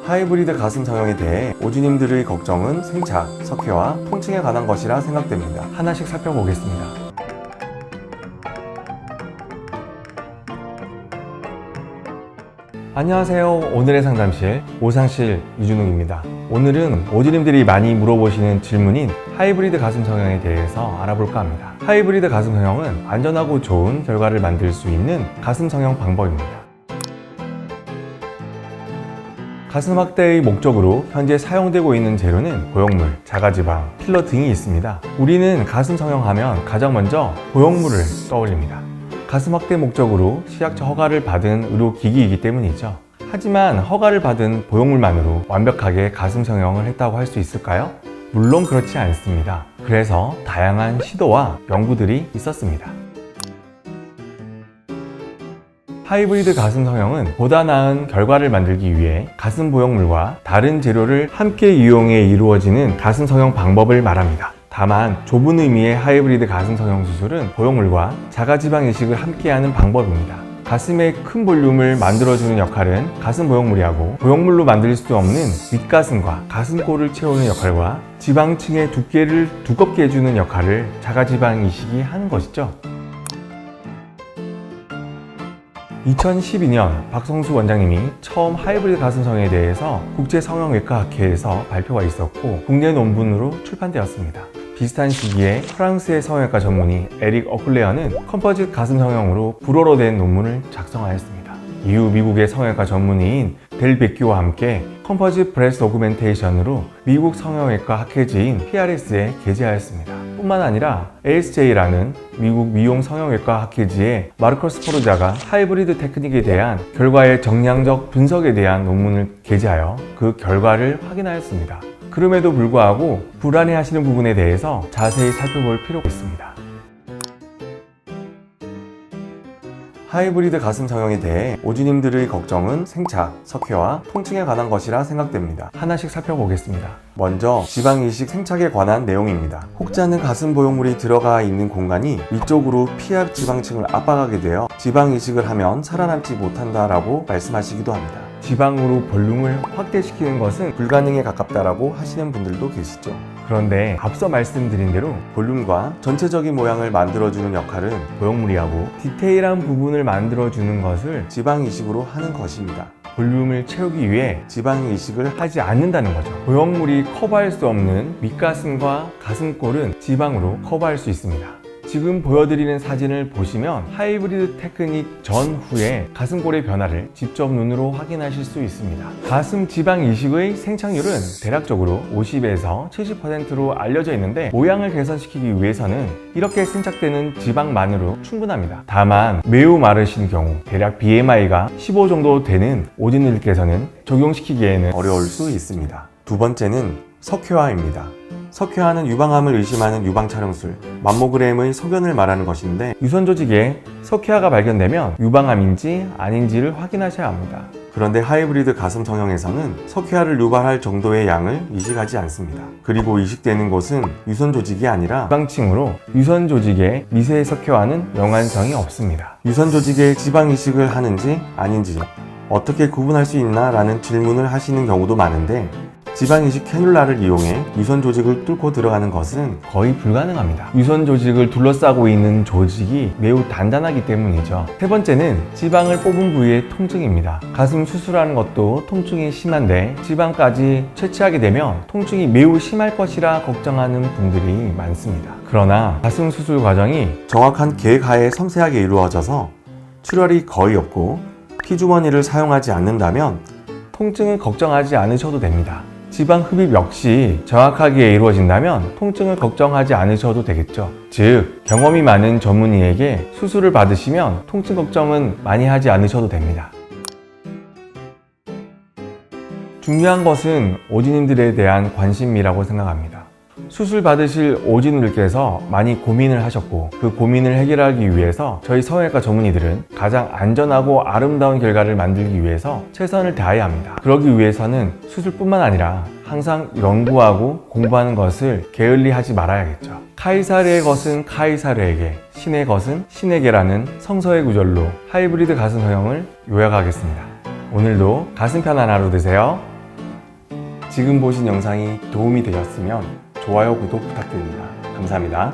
하이브리드 가슴 성형에 대해 오주님들의 걱정은 생착, 석회와 통증에 관한 것이라 생각됩니다. 하나씩 살펴보겠습니다. 안녕하세요. 오늘의 상담실 오상실 이준욱입니다. 오늘은 오주님들이 많이 물어보시는 질문인 하이브리드 가슴 성형에 대해서 알아볼까 합니다. 하이브리드 가슴 성형은 안전하고 좋은 결과를 만들 수 있는 가슴 성형 방법입니다. 가슴 확대의 목적으로 현재 사용되고 있는 재료는 보형물, 자가지방, 필러 등이 있습니다. 우리는 가슴 성형하면 가장 먼저 보형물을 떠올립니다. 가슴 확대 목적으로 식약처 허가를 받은 의료기기이기 때문이죠. 하지만 허가를 받은 보형물만으로 완벽하게 가슴 성형을 했다고 할 수 있을까요? 물론 그렇지 않습니다. 그래서 다양한 시도와 연구들이 있었습니다. 하이브리드 가슴 성형은 보다 나은 결과를 만들기 위해 가슴 보형물과 다른 재료를 함께 이용해 이루어지는 가슴 성형 방법을 말합니다. 다만 좁은 의미의 하이브리드 가슴 성형 수술은 보형물과 자가지방 이식을 함께하는 방법입니다. 가슴의 큰 볼륨을 만들어주는 역할은 가슴 보형물이 하고, 보형물로 만들 수 없는 윗가슴과 가슴골을 채우는 역할과 지방층의 두께를 두껍게 해주는 역할을 자가지방 이식이 하는 것이죠. 2012년 박성수 원장님이 처음 하이브리드 가슴 성형에 대해서 국제성형외과학회에서 발표가 있었고 국내 논문으로 출판되었습니다. 비슷한 시기에 프랑스의 성형외과 전문의 에릭 어클레어는 컴포짓 가슴 성형으로 불어로 된 논문을 작성하였습니다. 이후 미국의 성형외과 전문의인 델 베키와 함께 컴포짓 브레스트 오그멘테이션으로 미국 성형외과 학회지인 PRS에 게재하였습니다. 뿐만 아니라 ASJ라는 미국 미용 성형외과 학회지의 마르커스 포르자가 하이브리드 테크닉에 대한 결과의 정량적 분석에 대한 논문을 게재하여 그 결과를 확인하였습니다. 그럼에도 불구하고 불안해하시는 부분에 대해서 자세히 살펴볼 필요가 있습니다. 하이브리드 가슴 성형에 대해 오주님들의 걱정은 생착, 석회와 통증에 관한 것이라 생각됩니다. 하나씩 살펴보겠습니다. 먼저 지방 이식 생착에 관한 내용입니다. 혹지 않은 가슴 보형물이 들어가 있는 공간이 위쪽으로 피하 지방층을 압박하게 되어 지방 이식을 하면 살아남지 못한다라고 말씀하시기도 합니다. 지방으로 볼륨을 확대시키는 것은 불가능에 가깝다라고 하시는 분들도 계시죠. 그런데 앞서 말씀드린 대로 볼륨과 전체적인 모양을 만들어주는 역할은 보형물이 하고, 디테일한 부분을 만들어주는 것을 지방 이식으로 하는 것입니다. 볼륨을 채우기 위해 지방 이식을 하지 않는다는 거죠. 보형물이 커버할 수 없는 윗가슴과 가슴골은 지방으로 커버할 수 있습니다. 지금 보여드리는 사진을 보시면 하이브리드 테크닉 전후의 가슴골의 변화를 직접 눈으로 확인하실 수 있습니다. 가슴 지방 이식의 생착률은 대략적으로 50에서 70%로 알려져 있는데, 모양을 개선시키기 위해서는 이렇게 생착되는 지방만으로 충분합니다. 다만 매우 마르신 경우, 대략 BMI가 15 정도 되는 오진들께서는 적용시키기에는 어려울 수 있습니다. 두 번째는 석회화입니다. 석회화는 유방암을 의심하는 유방 촬영술, 맘모그램의 소견을 말하는 것인데, 유선 조직에 석회화가 발견되면 유방암인지 아닌지를 확인하셔야 합니다. 그런데 하이브리드 가슴 성형에서는 석회화를 유발할 정도의 양을 이식하지 않습니다. 그리고 이식되는 곳은 유선 조직이 아니라 지방층으로 유선 조직의 미세 석회화는 연관성이 없습니다. 유선 조직에 지방 이식을 하는지 아닌지 어떻게 구분할 수 있나 라는 질문을 하시는 경우도 많은데, 지방 이식 캐뉼라를 이용해 유선 조직을 뚫고 들어가는 것은 거의 불가능합니다. 유선 조직을 둘러싸고 있는 조직이 매우 단단하기 때문이죠. 세 번째는 지방을 뽑은 부위의 통증입니다. 가슴 수술하는 것도 통증이 심한데 지방까지 채취하게 되면 통증이 매우 심할 것이라 걱정하는 분들이 많습니다. 그러나 가슴 수술 과정이 정확한 계획하에 섬세하게 이루어져서 출혈이 거의 없고 피주머니를 사용하지 않는다면 통증을 걱정하지 않으셔도 됩니다. 지방 흡입 역시 정확하게 이루어진다면 통증을 걱정하지 않으셔도 되겠죠. 즉, 경험이 많은 전문의에게 수술을 받으시면 통증 걱정은 많이 하지 않으셔도 됩니다. 중요한 것은 오지님들에 대한 관심이라고 생각합니다. 수술 받으실 오진들께서 많이 고민을 하셨고, 그 고민을 해결하기 위해서 저희 성형외과 전문의들은 가장 안전하고 아름다운 결과를 만들기 위해서 최선을 다해야 합니다. 그러기 위해서는 수술뿐만 아니라 항상 연구하고 공부하는 것을 게을리 하지 말아야겠죠. 카이사르의 것은 카이사르에게, 신의 것은 신에게라는 성서의 구절로 하이브리드 가슴 성형을 요약하겠습니다. 오늘도 가슴 편한 하루 되세요. 지금 보신 영상이 도움이 되셨으면 좋아요, 구독 부탁드립니다. 감사합니다.